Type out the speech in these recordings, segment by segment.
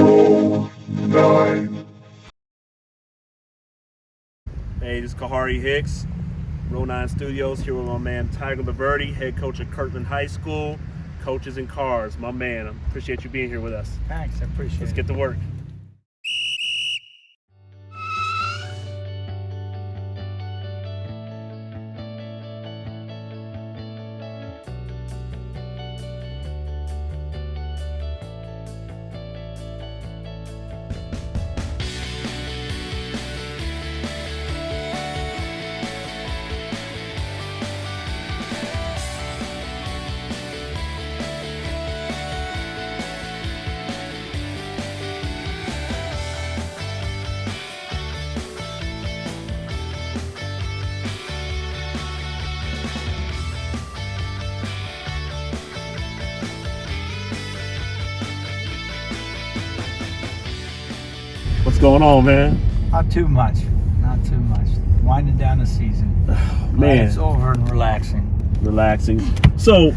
Hey, this is Kahari Hicks, Row 9 Studios, here with my man Tiger LaVerde, head coach at Kirtland High School, Coaches in Cars. My man, I appreciate you being here with us. Thanks, I appreciate it. Let's get to work. What's going on, man? Not too much. Winding down the season. Man, it's over and relaxing. So,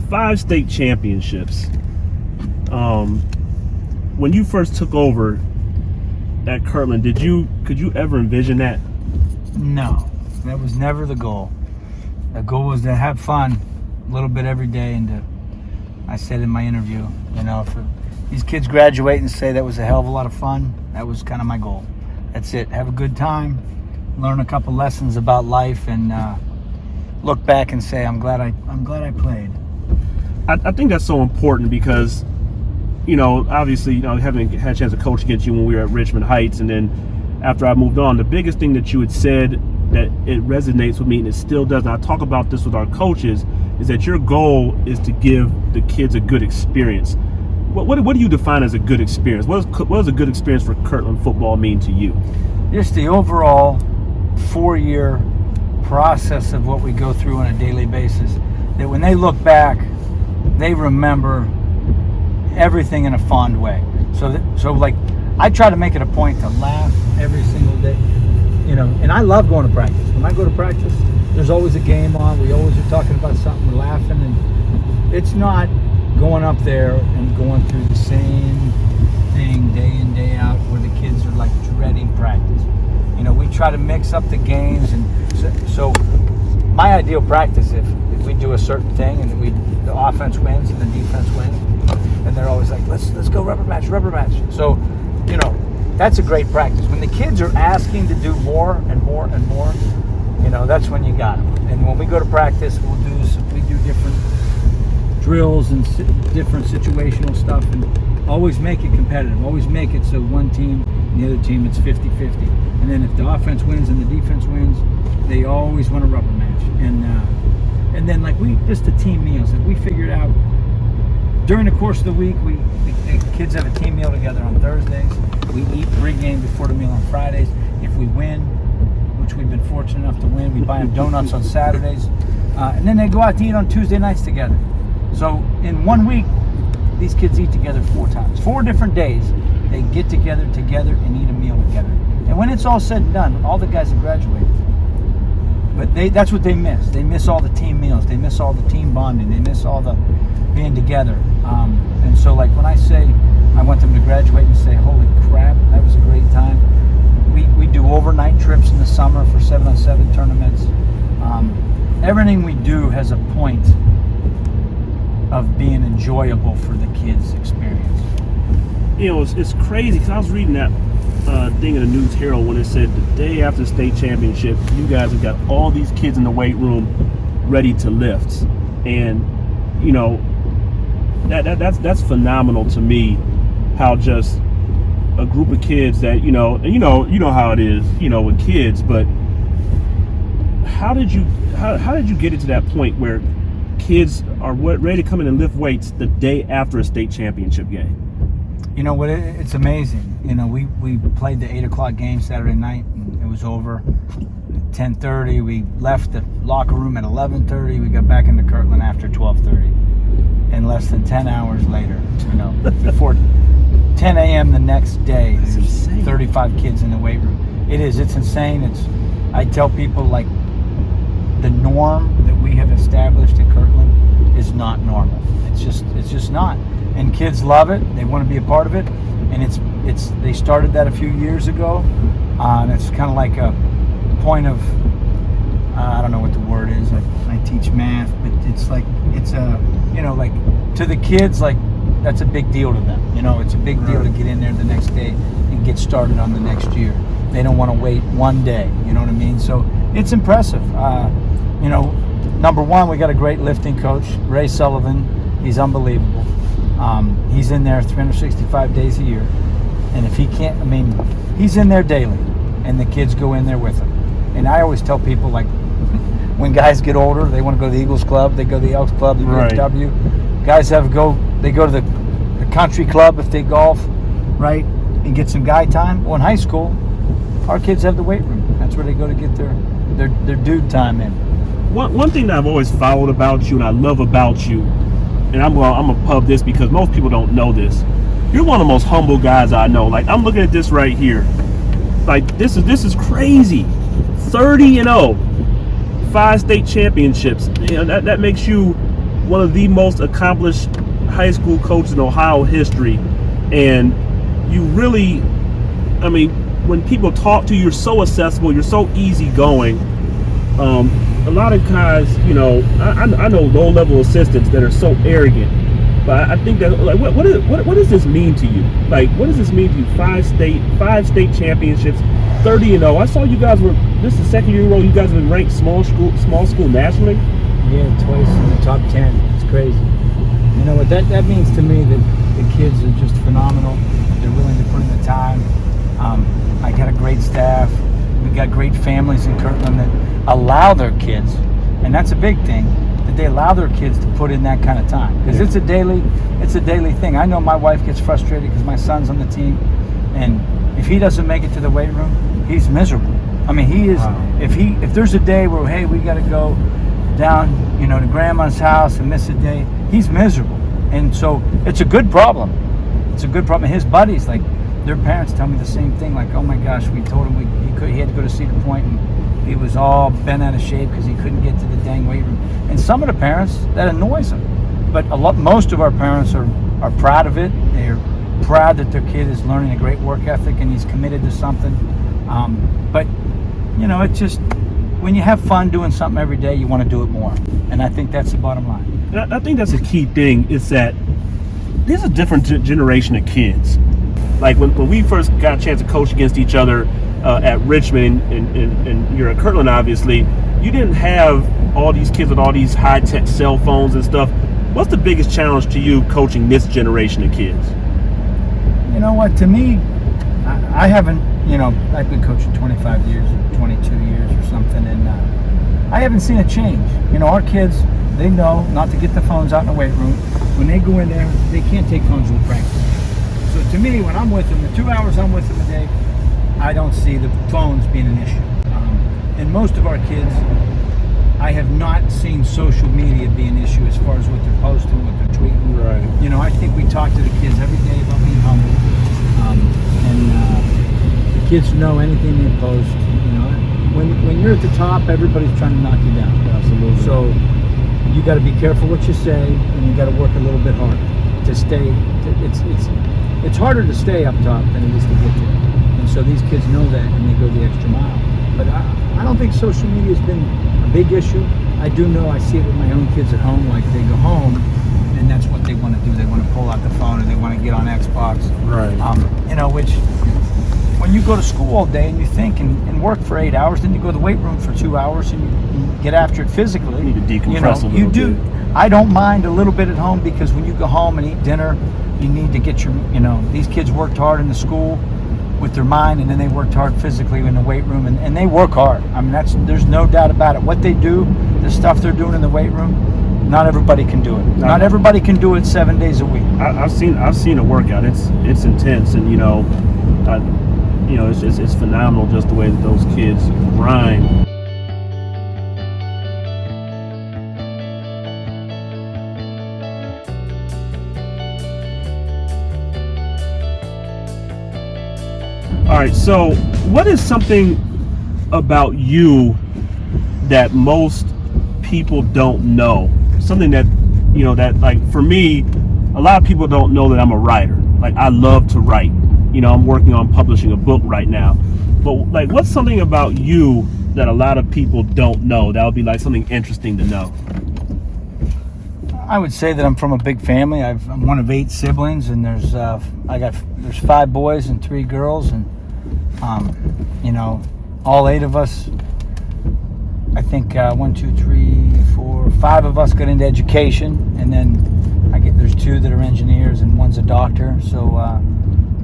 5 state championships. When you first took over at Kirtland, could you ever envision that? No, that was never the goal. The goal was to have fun a little bit every day, and I said in my interview, if these kids graduate and say that was a hell of a lot of fun, that was kind of my goal. That's it. Have a good time, learn a couple lessons about life, and look back and say, I'm glad I played. I think that's so important because, obviously, having had a chance to coach against you when we were at Richmond Heights, and then after I moved on, the biggest thing that you had said that it resonates with me, and it still does, and I talk about this with our coaches, is that your goal is to give the kids a good experience. What do you define as a good experience? What does a good experience for Kirtland football mean to you? Just the overall 4-year process of what we go through on a daily basis, that when they look back, they remember everything in a fond way. So like, I try to make it a point to laugh every single day, and I love going to practice. When I go to practice, there's always a game on. We always are talking about something, we're laughing, and it's not going up there and going through the same thing day in, day out, where the kids are like dreading practice. We try to mix up the games, and so my ideal practice, if we do a certain thing and the offense wins and the defense wins, and they're always like, let's go rubber match. So, that's a great practice. When the kids are asking to do more and more and more, that's when you got them. And when we go to practice, we do different drills and different situational stuff, and always make it competitive. Always make it so one team and the other team, it's 50-50. And then if the offense wins and the defense wins, they always want a rubber match. And then like just the team meals that we figured out during the course of the week. The kids have a team meal together on Thursdays. We eat pregame before the meal on Fridays. If we win, which we've been fortunate enough to win, we buy them donuts on Saturdays, and then they go out to eat on Tuesday nights together. So in 1 week, these kids eat together 4 times. 4 different days, they get together and eat a meal together. And when it's all said and done, all the guys have graduated. But that's what they miss. They miss all the team meals. They miss all the team bonding. They miss all the being together. And so like when I say I want them to graduate and say, holy crap, that was a great time. We do overnight trips in the summer for 7-on-7 tournaments. Everything we do has a point of being enjoyable for the kids' experience. It's crazy because I was reading that thing in the News Herald when it said the day after the state championship, you guys have got all these kids in the weight room ready to lift, and that's phenomenal to me. How just a group of kids that and you know how it is with kids, but how did you get it to that point where kids are ready to come in and lift weights the day after a state championship game? It's amazing. We played the 8 o'clock game Saturday night, and it was over at 10:30. We left the locker room at 11:30. We got back into Kirtland after 12:30, and less than 10 hours later, before 10 a.m. the next day, there's 35 kids in the weight room. It's insane. I tell people, like, the norm that we have established at Kirtland is not normal. It's just not. and kids love it. They want to be a part of it, and they started that a few years ago, and it's kind of like a point of I don't know what the word is. I teach math, but it's like like to the kids, like that's a big deal to them. It's a big deal to get in there the next day and get started on the next year. They don't want to wait one day. You know what I mean? So it's impressive. Number one, we got a great lifting coach, Ray Sullivan. He's unbelievable. He's in there 365 days a year, and if he can't, he's in there daily, and the kids go in there with him. And I always tell people, like, when guys get older, they want to go to the Eagles Club, they go to the Elks Club, the UFW. Guys they go to the country club if they golf, right, and get some guy time. Well, in high school, our kids have the weight room. That's where they go to get their dude time in. One thing that I've always followed about you and I love about you, and I'm gonna pub this because most people don't know this. You're one of the most humble guys I know. Like, I'm looking at this right here. Like, this is crazy. 30-0, 5 state championships. That makes you one of the most accomplished high school coaches in Ohio history. And you really, when people talk to you, you're so accessible, you're so easygoing. A lot of guys, I know low-level assistants that are so arrogant, but I think that, like, what does this mean to you? Like, what does this mean to you? 5 state championships, 30-0. I saw you guys this is the second year in a row you guys have been ranked small school nationally. Yeah, twice in the top 10. It's crazy. You know what that means to me, that the kids are just phenomenal. They're willing to put in the time. I got a great staff. We got great families in Kirtland that allow their kids, and that's a big thing, that they allow their kids to put in that kind of time, because it's a daily thing. I know my wife gets frustrated because my son's on the team, and if he doesn't make it to the weight room, he's miserable. He is. Wow. If there's a day where, hey, we got to go down, to grandma's house and miss a day, he's miserable. And so it's a good problem. It's a good problem. His buddies, like, their parents tell me the same thing. Like, oh my gosh, we told him he had to go to Cedar Point, and he was all bent out of shape because he couldn't get to the dang weight room. And some of the parents, that annoys them. But most of our parents are proud of it. They're proud that their kid is learning a great work ethic and he's committed to something. But it's just, when you have fun doing something every day, you want to do it more. And I think that's the bottom line. And I think that's a key thing, is that there's a different generation of kids. Like, when we first got a chance to coach against each other at Richmond, and you're at Kirtland, obviously, you didn't have all these kids with all these high-tech cell phones and stuff. What's the biggest challenge to you coaching this generation of kids? You know what, to me, I haven't, I've been coaching 25 years or 22 years or something, and I haven't seen a change. Our kids, they know not to get the phones out in the weight room. When they go in there, they can't take phones to the practice. So to me, when I'm with them, the 2 hours I'm with them a day, I don't see the phones being an issue. And most of our kids, I have not seen social media be an issue as far as what they're posting, what they're tweeting. Right. I think we talk to the kids every day about being humble. And the kids know anything they post. When you're at the top, everybody's trying to knock you down. Absolutely. So you got to be careful what you say, and you got to work a little bit harder to stay. It's harder to stay up top than it is to get there. And so these kids know that, and they go the extra mile. But I don't think social media has been a big issue. I do know, I see it with my own kids at home. Like, they go home, and that's what they want to do. They want to pull out the phone, and they want to get on Xbox. Right. Which, when you go to school all day and you think and work for 8 hours, then you go to the weight room for 2 hours and you get after it physically. You need to decompress a little bit. I don't mind a little bit at home, because when you go home and eat dinner, you need to get your, these kids worked hard in the school with their mind, and then they worked hard physically in the weight room, and they work hard. There's no doubt about it. What they do, the stuff they're doing in the weight room, not everybody can do it. Not everybody can do it 7 days a week. I've seen a workout. It's intense, and it's phenomenal just the way that those kids grind. All right, so what is something about you that most people don't know? Something that, that, like, for me, a lot of people don't know that I'm a writer. Like, I love to write. You know, I'm working on publishing a book right now. But like, what's something about you that a lot of people don't know that would be like something interesting to know? I would say that I'm from a big family. I'm one of 8 siblings, and there's 5 boys and 3 girls, and you know, all 8 of us. I think 1, 2, 3, 4, 5 of us got into education, and then there's 2 that are engineers, and one's a doctor. So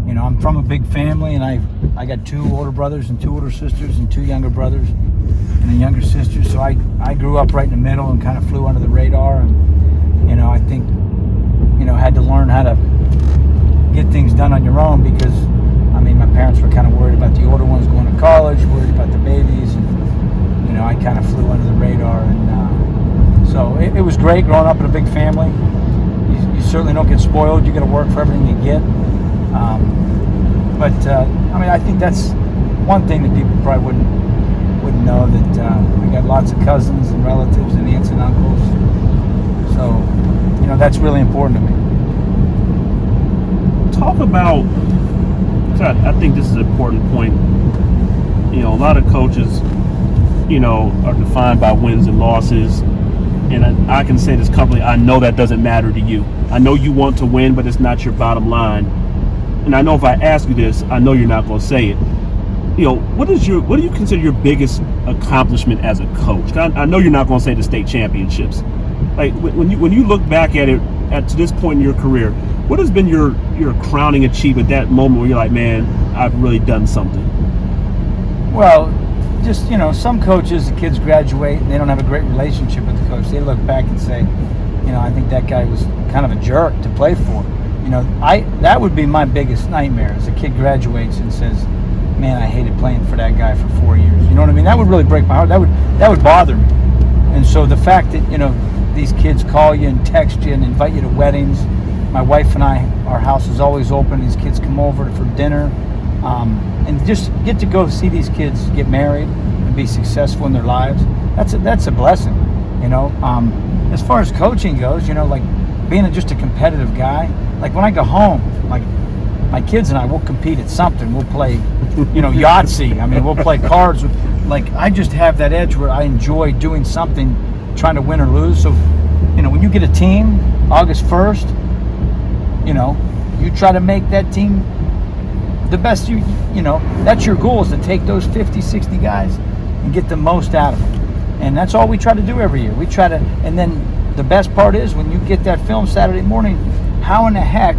you know, I'm from a big family, and I got 2 older brothers and 2 older sisters, and 2 younger brothers and a younger sister. So I grew up right in the middle and kind of flew under the radar, and you know, I think, you know, had to learn how to get things done on your own, because I mean, my parents were kind of worried about the older ones going to college, worried about the babies, and you know, I kind of flew under the radar, and so it was great growing up in a big family. You certainly don't get spoiled. You got to work for everything you get. But I mean, I think that's one thing that people probably wouldn't know, that I got lots of cousins and relatives and aunts and uncles. So, you know, that's really important to me. Talk about, I think this is an important point. You know, a lot of coaches, you know, are defined by wins and losses. And I can say this comfortably, I know that doesn't matter to you. I know you want to win, but it's not your bottom line. And I know if I ask you this, I know you're not going to say it. You know, what do you consider your biggest accomplishment as a coach? I know you're not going to say the state championships. Like, when you look back at it to this point in your career, what has been your crowning achievement, that moment where you're like, man, I've really done something? Well, just, you know, some coaches, the kids graduate and they don't have a great relationship with the coach. They look back and say, you know, I think that guy was kind of a jerk to play for. You know, that would be my biggest nightmare, as a kid graduates and says, man, I hated playing for that guy for 4 years. You know what I mean? That would really break my heart. That would bother me. And so the fact that, you know, these kids call you and text you and invite you to weddings. My wife and I, our house is always open. These kids come over for dinner. And just get to go see these kids get married and be successful in their lives. That's a blessing, you know. As far as coaching goes, you know, like being just a competitive guy. Like when I go home, like my kids and I will compete at something. We'll play, you know, Yahtzee. I mean, we'll play cards. Like, I just have that edge where I enjoy doing something, trying to win or lose. So, you know, when you get a team August 1st, you know, you try to make that team the best you know, that's your goal, is to take those 50, 60 guys and get the most out of them. And that's all we try to do every year. We try to, and then the best part is when you get that film Saturday morning, how in the heck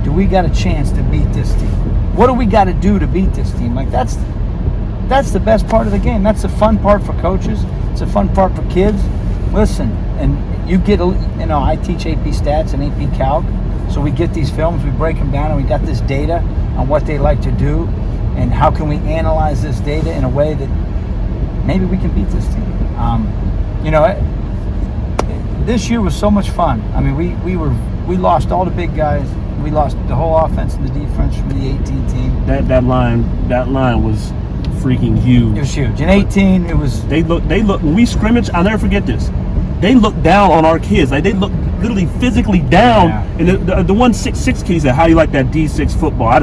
do we got a chance to beat this team? What do we got to do to beat this team? Like, that's the best part of the game. That's the fun part for coaches. It's a fun part for kids. Listen, and you get, you know, I teach AP Stats and AP Calc, so we get these films, we break them down, and we got this data on what they like to do, and how can we analyze this data in a way that maybe we can beat this team. You know, this year was so much fun. I mean, we lost all the big guys. We lost the whole offense and the defense from the 18 team. That line was freaking huge. It was huge. In 18, it was. They look. When we scrimmage, I'll never forget this. They looked down on our kids. Like, they looked literally physically down. Yeah. And the 1-6-6 kid said, "How do you like that D6 football?" I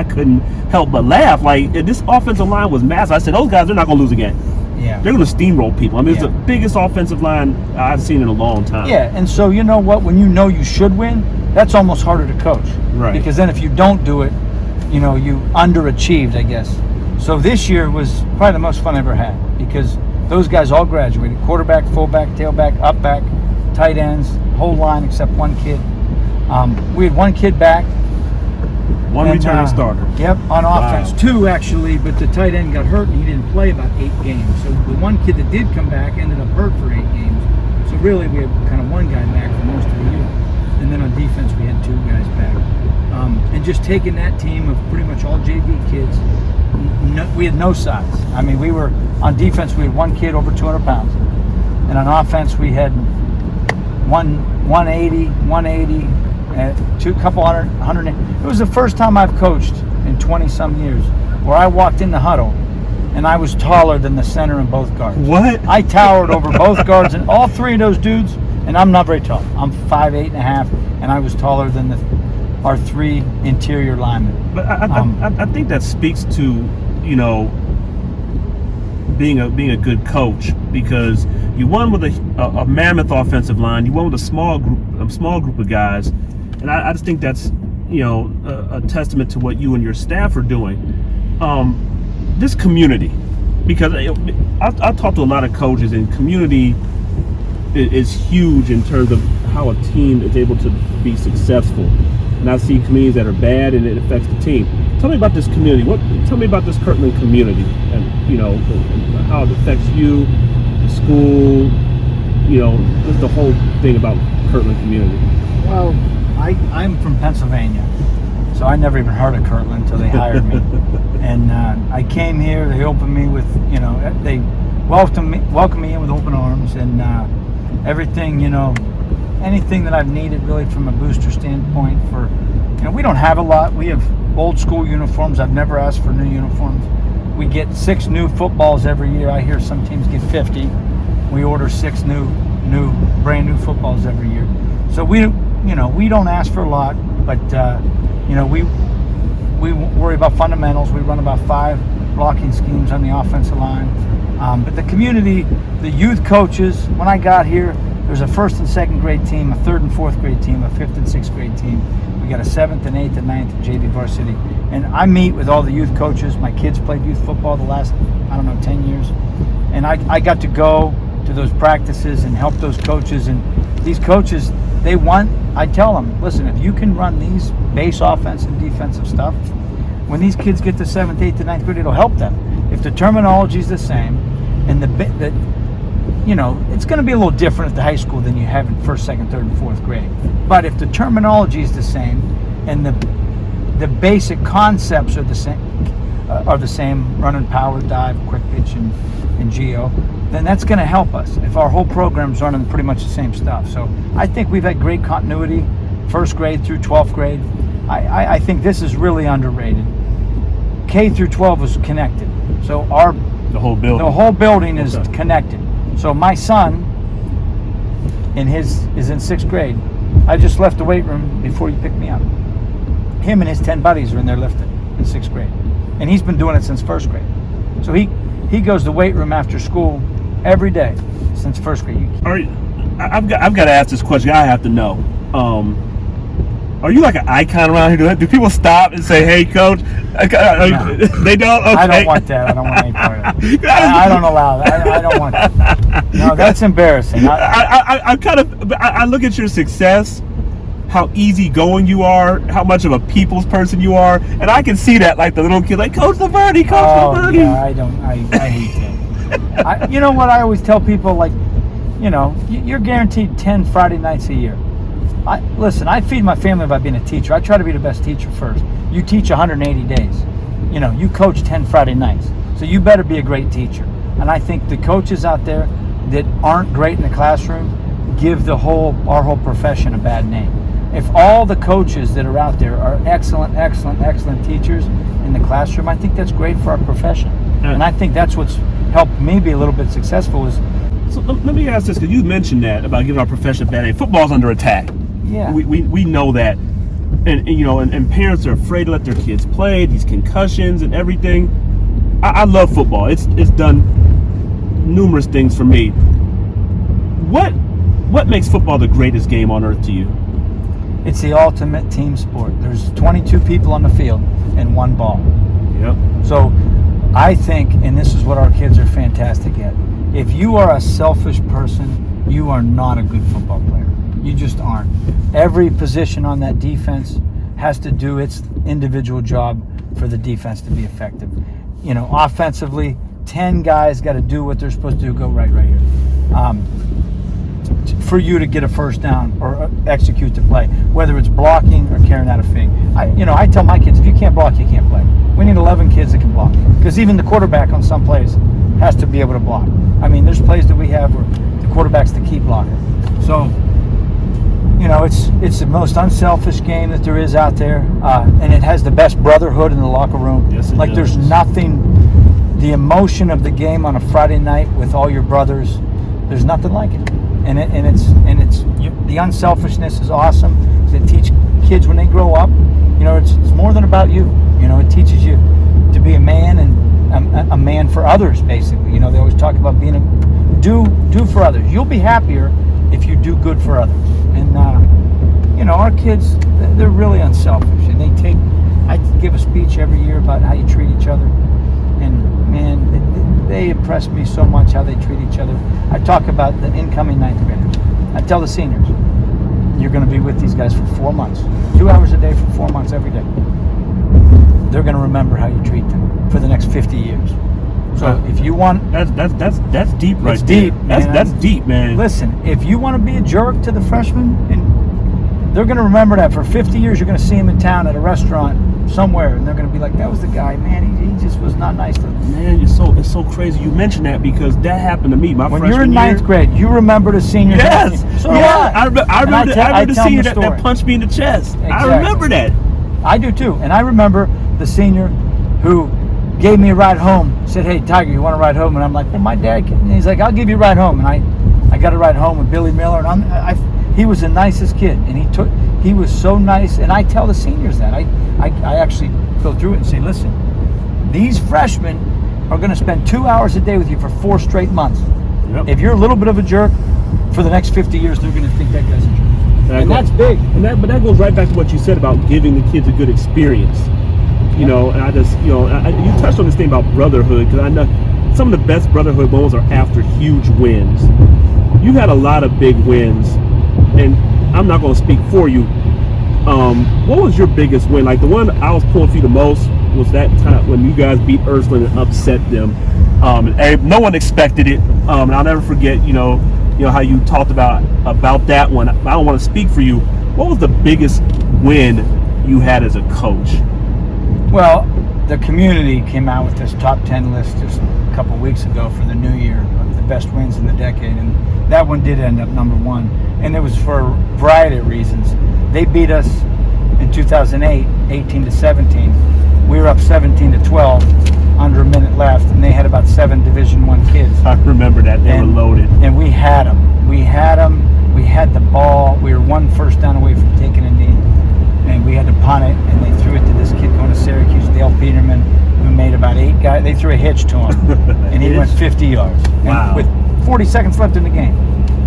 couldn't help but laugh. Like, this offensive line was massive. I said, those guys, they're not gonna lose again. Yeah. They're gonna steamroll people. I mean, it's the biggest offensive line I've seen in a long time. Yeah, and so you know what? When you know you should win, that's almost harder to coach. Right. Because then if you don't do it, you know, you underachieved, I guess. So this year was probably the most fun I ever had, because those guys all graduated. Quarterback, fullback, tailback, up back, tight ends, whole line except one kid. We had one kid back. One returning starter. Yep, on offense. Wow. 2 actually, but the tight end got hurt and he didn't play about 8 games. So the one kid that did come back ended up hurt for 8 games. So really we had kind of one guy back for most of the year. And then on defense we had 2 guys back. And just taking that team of pretty much all JV kids, we had no size. I mean, we were, on defense we had one kid over 200 pounds. And on offense we had 180, couple hundred. It was the first time I've coached in 20-some years where I walked in the huddle and I was taller than the center and both guards. What? I towered over both guards, and all 3 of those dudes And I'm not very tall. I'm 5'8.5", and I was taller than our 3 interior linemen. But I think that speaks to, you know, being a good coach, because you won with a mammoth offensive line. You won with a small group of guys, and I just think that's, you know, a testament to what you and your staff are doing. This community, because I talk to a lot of coaches, and community is huge in terms of how a team is able to be successful. And I see communities that are bad, and it affects the team. Tell me about this community. Tell me about this Kirtland community, and, you know, how it affects you, the school, you know, just the whole thing about Kirtland community. Well, I'm from Pennsylvania, so I never even heard of Kirtland until they hired me. And I came here. They opened me with, you know, they welcomed me in with open arms, and everything, you know, anything that I've needed really from a booster standpoint. For, you know, we don't have a lot. We have old school uniforms. I've never asked for new uniforms. We get 6 new footballs every year. I hear some teams get 50. We order 6 brand new footballs every year. So we don't ask for a lot, but you know, we worry about fundamentals. We run about 5 blocking schemes on the offensive line. But the community, the youth coaches, when I got here, there's a 1st and 2nd grade team, a 3rd and 4th grade team, a 5th and 6th grade team. We got a 7th and 8th and 9th JV varsity. And I meet with all the youth coaches. My kids played youth football the last, 10 years. And I got to go to those practices and help those coaches. And these coaches, I tell them, listen, if you can run these base offense and defensive stuff, when these kids get to 7th, 8th, and 9th grade, it'll help them. If the terminology is the same, and you know, it's going to be a little different at the high school than you have in 1st, 2nd, 3rd, and 4th grade. But if the terminology is the same, and the basic concepts are the same, run and power, dive, quick pitch, and geo, then that's going to help us if our whole program's running pretty much the same stuff. So I think we've had great continuity, 1st grade through 12th grade. I think this is really underrated. K through 12 is connected. So the whole building is connected. So my son, is in 6th grade. I just left the weight room before he picked me up. Him and his 10 buddies are in there lifting in 6th grade, and he's been doing it since 1st grade. So he goes to the weight room after school every day since 1st grade. I've got to ask this question. I have to know. Are you like an icon around here? Do people stop and say, "Hey, coach"? No. They don't. Okay. I don't want that. I don't want any part of it. I don't allow that. I don't want that. No, that's embarrassing. I look at your success, how easygoing you are, how much of a people's person you are, and I can see that, like the little kid, like Coach LaVerde, LaVerde. Yeah, I hate that. You know what I always tell people, like, you know, you're guaranteed 10 Friday nights a year. Listen, I feed my family by being a teacher. I try to be the best teacher first. You teach 180 days. You know, you coach 10 Friday nights. So you better be a great teacher. And I think the coaches out there that aren't great in the classroom give our whole profession a bad name. If all the coaches that are out there are excellent teachers in the classroom, I think that's great for our profession. And I think that's what's helped me be a little bit successful. So let me ask this, because you mentioned that about giving our profession a bad name. Football's under attack. Yeah. We know that. And you know, and parents are afraid to let their kids play, these concussions and everything. I love football. It's done numerous things for me. What makes football the greatest game on earth to you? It's the ultimate team sport. There's 22 people on the field and 1 ball. Yep. So I think, and this is what our kids are fantastic at, if you are a selfish person, you are not a good football player. You just aren't. Every position on that defense has to do its individual job for the defense to be effective. You know, offensively, 10 guys got to do what they're supposed to do, go right here. For you to get a first down or execute the play, whether it's blocking or carrying out a fake. I tell my kids, if you can't block, you can't play. We need 11 kids that can block, because even the quarterback on some plays has to be able to block. I mean, there's plays that we have where the quarterback's the key blocker. So, you know, it's the most unselfish game that there is out there, and it has the best brotherhood in the locker room. Yes, it does. There's nothing, the emotion of the game on a Friday night with all your brothers, there's nothing like it. And it's the unselfishness is awesome. To teach kids when they grow up, it's more than about you. It teaches you to be a man and a man for others. Basically, they always talk about being do for others. You'll be happier if you do good for others. And our kids, they're really unselfish, and I give a speech every year about how you treat each other, and man, they impress me so much how they treat each other. I talk about the incoming 9th graders. I tell the seniors, you're going to be with these guys for 4 months, 2 hours a day for 4 months every day. They're going to remember how you treat them for the next 50 years. So if you want, that's deep, right? It's there. deep. Man. That's deep, man. Listen, if you want to be a jerk to the freshmen, and they're going to remember that for 50 years. You're going to see them in town at a restaurant somewhere, and they're going to be like, "That was the guy, man. He just was not nice to them." Man, it's so crazy you mentioned that, because that happened to me. When you're in 9th grade, you remember the senior. Yes. So yeah. I remember the senior that punched me in the chest. Exactly. I remember that. I do too, and I remember the senior who gave me a ride home. Said, "Hey, Tiger, you want to ride home?" And I'm like, "Well, my dad can." And he's like, "I'll give you a ride home." And I got a ride home with Billy Miller, and he was the nicest kid, and he was so nice. And I tell the seniors that I actually go through it and say, "Listen, these freshmen are going to spend 2 hours a day with you for 4 straight months. Yep. If you're a little bit of a jerk, for the next 50 years, they're going to think that guy's a jerk." And that's big. But that goes right back to what you said about giving the kids a good experience. And I just, you touched on this thing about brotherhood, because I know some of the best brotherhood moments are after huge wins. You had a lot of big wins, and I'm not going to speak for you. What was your biggest win? Like, the one I was pulling for you the most was that time when you guys beat Ursuline and upset them. And no one expected it. And I'll never forget, how you talked about that one. I don't want to speak for you. What was the biggest win you had as a coach? Well, the community came out with this top 10 list just a couple weeks ago for the new year of the best wins in the decade, and that one did end up number 1, and it was for a variety of reasons. They beat us in 2008, 18-17. We were up 17-12, under a minute left, and they had about 7 Division I kids. I remember that. They were loaded. And we had them. We had the ball. We were 1 first down away from taking a knee. And we had to punt it, and they threw it to this kid going to Syracuse, Dale Peterman, who made about 8 guys. They threw a hitch to him, and he went 50 yards. Wow. With 40 seconds left in the game.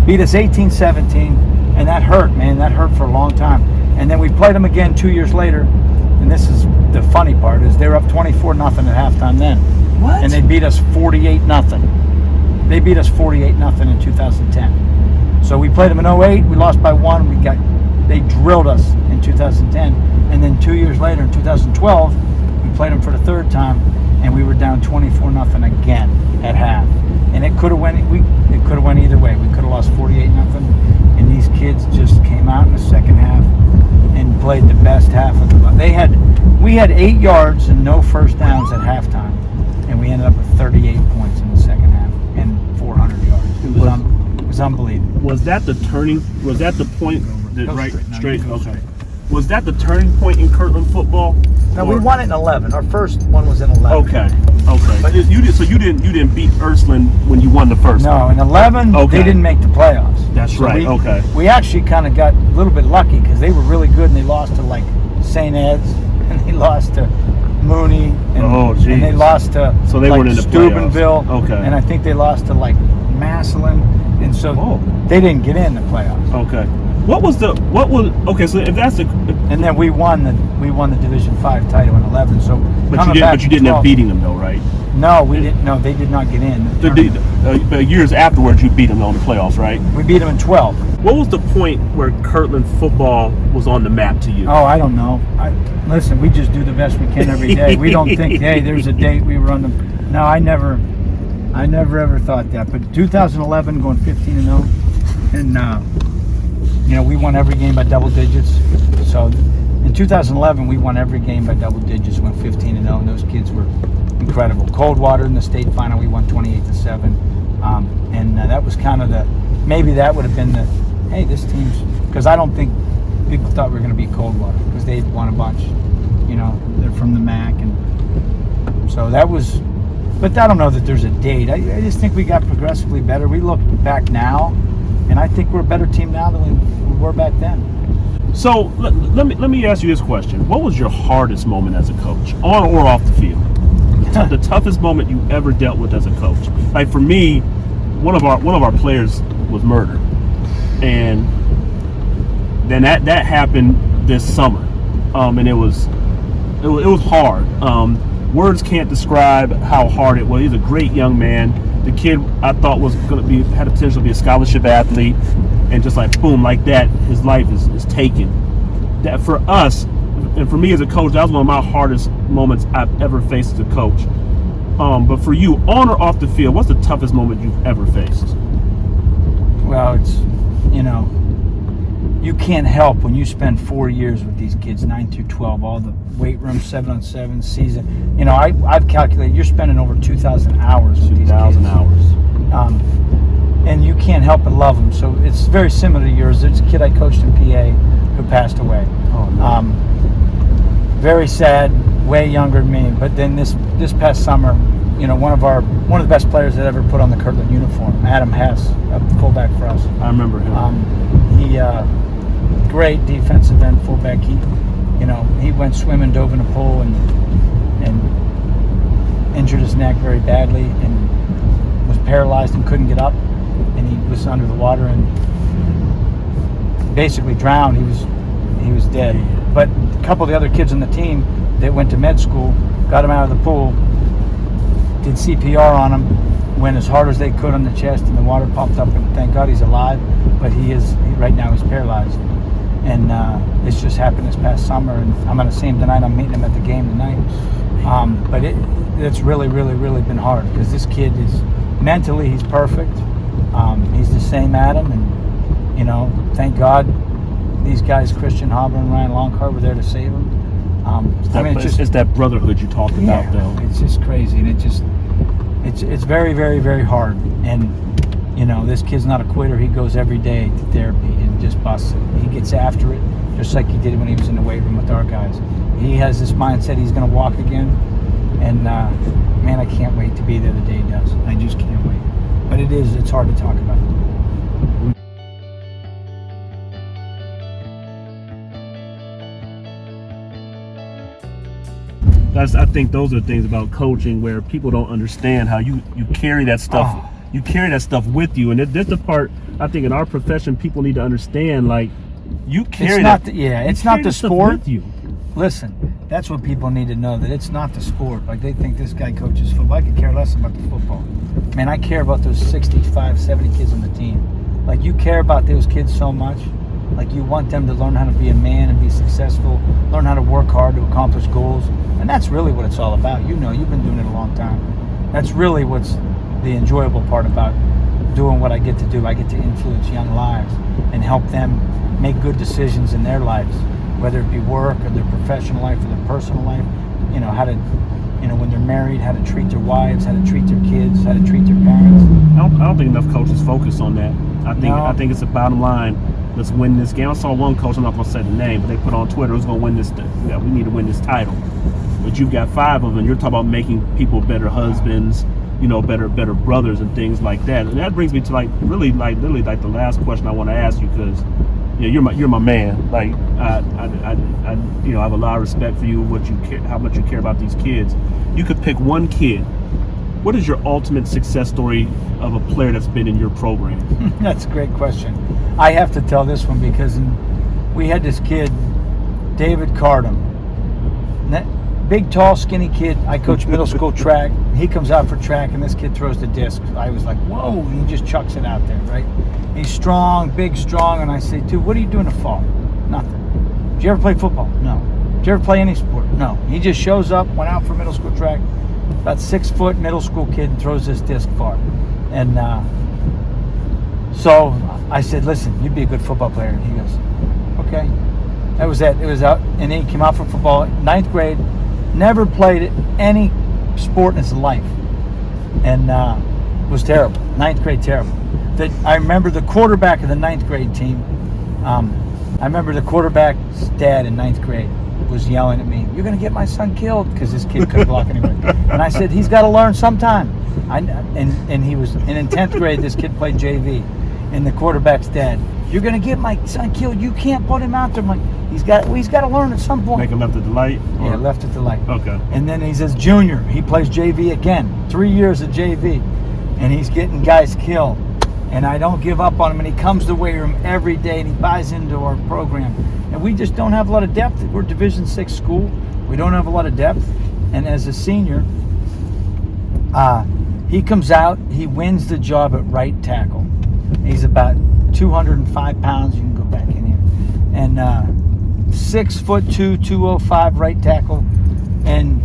Beat us 18-17, and that hurt, man. That hurt for a long time. And then we played them again 2 years later, and this is the funny part, is they were up 24-0 at halftime then. What? And they beat us 48-0. They beat us 48-0 in 2010. So we played them in 08. We lost by 1. They drilled us in 2010, and then 2 years later, in 2012, we played them for the 3rd time, and we were down 24-0 again at half. And it could have went. It could have went either way. We could have lost 48-0, and these kids just came out in the second half and played the best half of the. We had 8 yards and no first downs at halftime, and we ended up with 38 points in the second half and 400 yards. It was unbelievable. Was that the point? Straight. Go Okay. Was that the turning point in Kirtland football? No, we won it in 11. Our first one was in 11. Okay. But you didn't beat Ursuline when you won the first one. No, in 11 they didn't make the playoffs. That's right. We actually kind of got a little bit lucky because they were really good, and they lost to like St. Ed's, and they lost to Mooney, and they lost to they weren't in the Steubenville. playoffs. Okay. And I think they lost to like Massillon, and so they didn't get in the playoffs. Okay. So if that's and then we won the Division 5 title in 11. So but you didn't end up beating them though, right? No, we didn't. No, they did not get in. Years afterwards, you beat them on the playoffs, right? We beat them in 12. What was the point where Kirtland football was on the map to you? Oh, I don't know. Listen, we just do the best we can every day. We don't think, hey, there's a date we were on the. No, I never ever thought that. But 2011, going 15-0, and we won every game by double digits. So in 2011, we won every game by double digits. Went 15-0, and those kids were incredible. Coldwater in the state final, we won 28-7, and that was kind of maybe that would have been hey, this team's, because I don't think people thought we were going to beat Coldwater because they'd won a bunch. They're from the MAC, and so that was. But I don't know that there's a date. I just think we got progressively better. We look back now, And I think we're a better team now than we were back then. So let me ask you this question: what was your hardest moment as a coach, on or off the field? The toughest moment you ever dealt with as a coach? Like for me, one of our players was murdered, and then that happened this summer, and it was hard. Words can't describe how hard it was. He's a great young man. The kid I thought had the potential to be a scholarship athlete, and just like boom, like that, his life is taken. That for us, and for me as a coach, that was one of my hardest moments I've ever faced as a coach. But for you, on or off the field, what's the toughest moment you've ever faced? Well, it's, you can't help when you spend 4 years with these kids, 9 through 12, all the weight room, 7-on-7 season. I've calculated you're spending over 2,000 hours with these kids. 2,000 hours. And you can't help but love them. So it's very similar to yours. There's a kid I coached in PA who passed away. Oh, no. Very sad, way younger than me. But then this past summer, one of the best players that ever put on the Kirtland uniform, Adam Hess, a fullback for us. I remember him. He great defensive end fullback. He went swimming, dove in a pool, and injured his neck very badly, and was paralyzed and couldn't get up, and he was under the water and basically drowned. He was dead. But a couple of the other kids on the team that went to med school got him out of the pool, did CPR on him, went as hard as they could on the chest, and the water popped up, and thank God he's alive, but right now he's paralyzed. And this just happened this past summer, and I'm going to see him tonight. I'm meeting him at the game tonight. But it's really, really, really been hard, because this kid is mentally, he's perfect. He's the same Adam, and thank God these guys, Christian Haber and Ryan Longcart, were there to save him. It's that brotherhood you talked about, though. It's just crazy, and it's very, very, very hard. And this kid's not a quitter. He goes every day to therapy and just busts it. He gets after it, just like he did when he was in the weight room with our guys. He has this mindset he's going to walk again, and man, I can't wait to be there the day he does. I just can't wait. But it's hard to talk about. I think those are things about coaching where people don't understand how you carry that stuff. Oh. You carry that stuff with you, and this the part I think in our profession people need to understand. Like you carry it's not the sport. With you. Listen, that's what people need to know, that it's not the sport. Like they think this guy coaches football. I could care less about the football. Man, I care about those 65, 70 kids on the team. Like you care about those kids so much. Like you want them to learn how to be a man and be successful, learn how to work hard to accomplish goals. And that's really what it's all about. You've been doing it a long time. That's really what's the enjoyable part about doing what I get to do. I get to influence young lives and help them make good decisions in their lives, whether it be work or their professional life or their personal life. How to, when they're married, how to treat their wives, how to treat their kids, how to treat their parents. I don't think enough coaches focus on that. I think it's the bottom line. Let's win this game. I saw one coach, I'm not going to say the name, but they put on Twitter, who's going to win this? We need to win this title. But you've got 5 of them. You're talking about making people better husbands, better brothers and things like that. And that brings me to literally the last question I want to ask you, because you're my man. Like I have a lot of respect for you, how much you care about these kids. You could pick one kid. What is your ultimate success story of a player that's been in your program? That's a great question. I have to tell this one because we had this kid, David Cardam. Big, tall, skinny kid. I coach middle school track. He comes out for track, and this kid throws the disc. I was like, whoa, and he just chucks it out there, right? He's strong, big, strong, and I say, dude, what are you doing to fall? Nothing. Did you ever play football? No. Did you ever play any sport? No. He just shows up, went out for middle school track, about 6 foot middle school kid, and throws this disc far. And so I said, listen, you'd be a good football player. And he goes, okay. That was it. It was out, and he came out for football, 9th grade. Never played any sport in his life, and was terrible. 9th grade, terrible. I remember the quarterback of the 9th grade team. I remember the quarterback's dad in 9th grade was yelling at me, "You're going to get my son killed," because this kid couldn't block anyway. And I said, "He's got to learn sometime." And he was. And in 10th grade, this kid played JV, and the quarterback's dead. You're gonna get my son killed. You can't put him out there. I'm like, he's got to learn at some point. Make him left at the light? Yeah, left at the light. Okay. And then he says junior. He plays JV again. 3 years of JV, and he's getting guys killed. And I don't give up on him. And he comes to the weight room every day, and he buys into our program. And we just don't have a lot of depth. We're Division VI school. We don't have a lot of depth. And as a senior, he comes out. He wins the job at right tackle. He's about 205 pounds. You can go back in here. And 6'2", 205 right tackle. And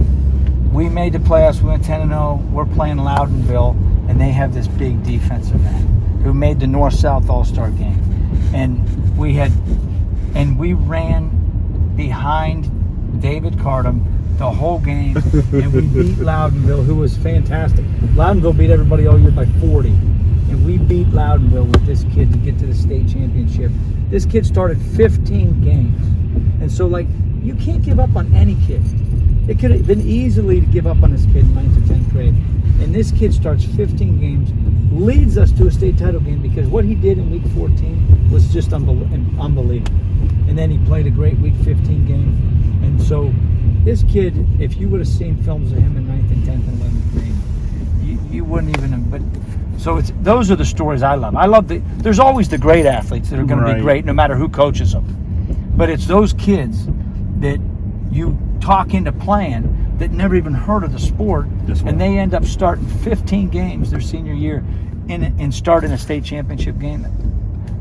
we made the playoffs. We went 10-0. We're playing Loudonville, and they have this big defensive end who made the North-South All-Star game. And we ran behind David Cardam the whole game, and we beat Loudonville, who was fantastic. Loudonville beat everybody all year by 40. And we beat Loudonville with this kid to get to the state championship. This kid started 15 games. And so, like, you can't give up on any kid. It could have been easily to give up on this kid in 9th or 10th grade. And this kid starts 15 games, leads us to a state title game because what he did in week 14 was just unbelievable. And then he played a great week 15 game. And so this kid, if you would have seen films of him in 9th and 10th and 11th grade, you wouldn't even have. But so those are the stories I love. There's always the great athletes that are going to be great no matter who coaches them. But it's those kids that you talk into playing that never even heard of the sport, and they end up starting 15 games their senior year and starting a state championship game.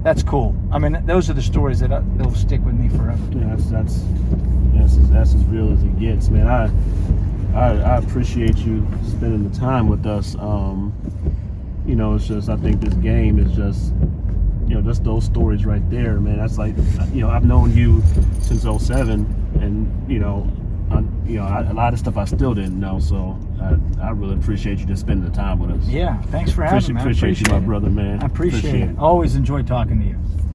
That's cool. I mean, those are the stories that'll stick with me forever. Yeah, that's as real as it gets, man. I appreciate you spending the time with us. You know, it's just, I think this game is just, you know, just those stories right there, man. That's like, you know, I've known you since 07, and you know, a lot of stuff I still didn't know. So I really appreciate you just spending the time with us. Yeah, thanks for having me. Appreciate you, my brother, man. I appreciate it. Always enjoy talking to you.